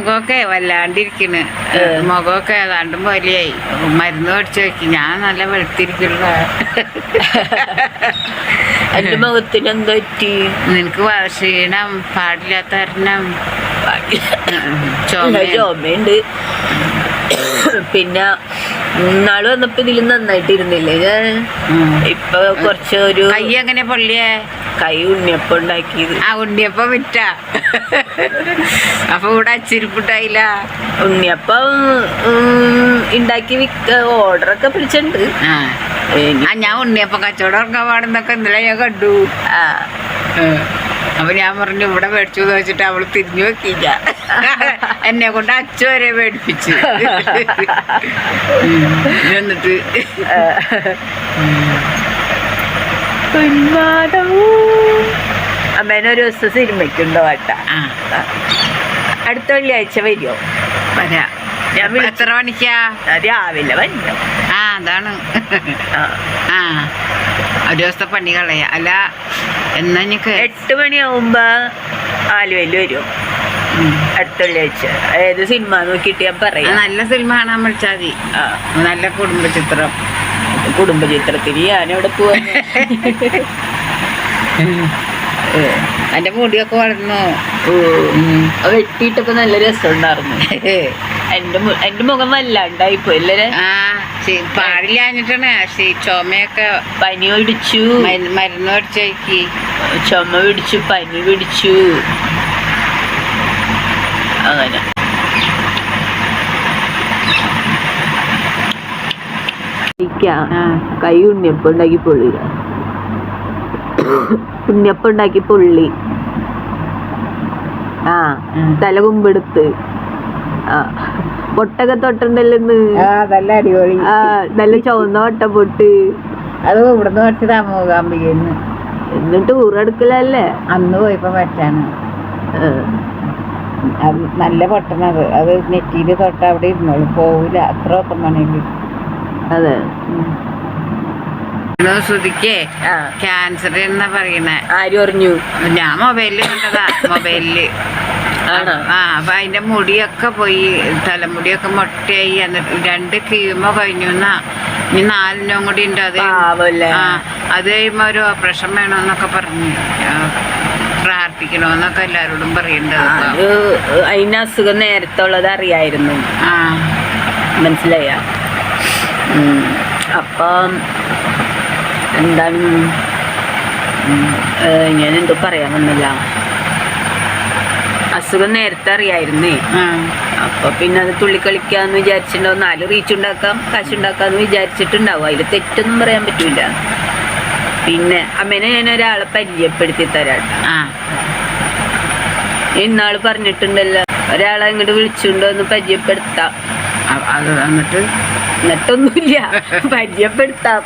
മുഖമൊക്കെ വല്ലാണ്ടിരിക്കണ്. മുഖമൊക്കെ ഏതാണ്ടും പോലെയായി. മരുന്ന് മേടിച്ചു വെക്കി. ഞാൻ നല്ല വെളുത്തിരിക്കണ. എന്റെ മുഖത്തിന് എന്താ പറ്റി? നിനക്ക് ക്ഷീണം, പാടില്ലാത്ത കാരണം ചുമയുണ്ട്. പിന്നെ നാള് വന്നപ്പോ ഇതിലും നന്നായിട്ടിരുന്നില്ലേ ഞാൻ. ഇപ്പൊ കുറച്ച് ഒരു കൈ എങ്ങനെ പൊള്ളിയേ? കൈ ഉണ്ണിയപ്പം ഉണ്ടാക്കിയത്. ആ ഉണ്ണിയപ്പം വിറ്റ. അപ്പൊ ഇവിടെ അച്ചിരിപ്പിട്ടായില്ല. ഉണ്ണിയപ്പം ഉണ്ടാക്കി ഓർഡറൊക്കെ പിടിച്ചിട്ടുണ്ട്. ഞാൻ ഉണ്ണിയപ്പം കച്ചവടം ഇറങ്ങാൻ പാടുന്നൊക്കെ ഇന്നലെ ഞാൻ കണ്ടു. അപ്പൊ ഞാൻ പറഞ്ഞു ഇവിടെ മേടിച്ചു എന്ന് വെച്ചിട്ട് അവള് തിരിഞ്ഞു വെക്കില്ല. എന്നെ കൊണ്ട് അച്ഛ വരെ മേടിപ്പിച്ചു. എന്നിട്ട് അമ്മേനൊരു ദിവസം സിനിമയ്ക്കുണ്ടോ കേട്ടാ? അടുത്ത വെള്ളിയാഴ്ച വരുമോ? വരാ. ഞാൻ എത്ര മണിക്കാ? രാവിലെ വന്നു. അതാണ്. ഒരു ദിവസത്തെ പണി കളയാ. അല്ല എന്നാ 8 മണിയാവുമ്പോ ആലുവയിൽ വരും അടുത്ത വെള്ളിയാഴ്ച. ഏത് സിനിമ നോക്കിയിട്ട് ഞാൻ പറയാം. നല്ല സിനിമ കാണാൻ വിളിച്ചാൽ മതി. നല്ല കുടുംബചിത്രം. കുടുംബചിത്രത്തിന് ഞാനിവിടെ പോവാ. എന്റെ മുടിയൊക്കെ വളർന്നു. വെട്ടിയിട്ടപ്പോ നല്ല രസമുണ്ടായിരുന്നു. എന്റെ മുഖം വല്ലാണ്ടായിപ്പോ അല്ലേ? പാടില്ലാഞ്ഞിട്ടാണ്. ചുമയൊക്കെ പനി പിടിച്ചു. മരുന്ന് പിടിച്ചേക്ക്. ചുമ പിടിച്ചു, പനി പിടിച്ചു. അങ്ങനെ കൈ ഉണ്ണിയപ്പം ഉണ്ടാക്കി പൊള്ളി. ഉണ്ണിയപ്പം ഉണ്ടാക്കി പൊള്ളി. തല കുമ്പെടുത്ത് പൊട്ടൊക്കെ തൊട്ടുണ്ടല്ലെന്ന്. നല്ല അടിപൊളി. നല്ല ചുവന്ന വട്ട പൊട്ട്. അത് ഇവിടുന്ന് മേടിച്ചതാ മൂകാംബികന്ന്. എന്നിട്ട് ഊറെടുക്കലല്ലേ? അന്ന് പോയപ്പോ മേടിച്ചാണ്. നല്ല പൊട്ടണത്. അത് നെറ്റിയില് തൊട്ട് അവിടെ ഇരുന്നോളൂ, പോവില്ല. അത്ര ഒപ്പം വേണമെങ്കിൽ. അതെ. ശ്രുതിക്കേ ക്യാൻസർ എന്നാ പറയണേ. ആര് പറഞ്ഞു? ഞാൻ മൊബൈലില് കണ്ടതാ. മൊബൈലില്. അപ്പൊ അതിന്റെ മുടിയൊക്കെ പോയി, തലമുടിയൊക്കെ മൊട്ടയായി. എന്നിട്ട് 2 കീമോ കഴിഞ്ഞു. ഇനി 4 കൂടി ഉണ്ട്. അത് കഴിയുമ്പോ ഒരു ഓപ്പറേഷൻ വേണമെന്നൊക്കെ പറഞ്ഞു. പ്രാർത്ഥിക്കണോന്നൊക്കെ എല്ലാരോടും പറയണ്ടത്. അതിന് അസുഖം നേരത്തെ ഉള്ളത് അറിയായിരുന്നു. മനസ്സിലായ? അപ്പം എന്താണ് ഞാൻ എന്തോ പറയാൻ വന്നില്ല. അസുഖം നേരത്തെ അറിയായിരുന്നേ. അപ്പൊ പിന്നെ അത് തുള്ളിക്കളിക്കാന്ന് വിചാരിച്ചിട്ടുണ്ടാവും. 4 റീച്ച് ഉണ്ടാക്കാം, കാശുണ്ടാക്കാന്ന് വിചാരിച്ചിട്ടുണ്ടാവും. അതിൽ തെറ്റൊന്നും പറയാൻ പറ്റൂല. പിന്നെ അമ്മേനെ ഞാൻ ഒരാളെ പരിചയപ്പെടുത്തി തരാം. ഇന്നാള് പറഞ്ഞിട്ടുണ്ടല്ലോ, ഒരാളെ ഇങ്ങോട്ട് വിളിച്ചുണ്ടോ എന്ന് പരിചയപ്പെടുത്താം. എന്നിട്ടൊന്നുമില്ല, പരിചയപ്പെടുത്താം.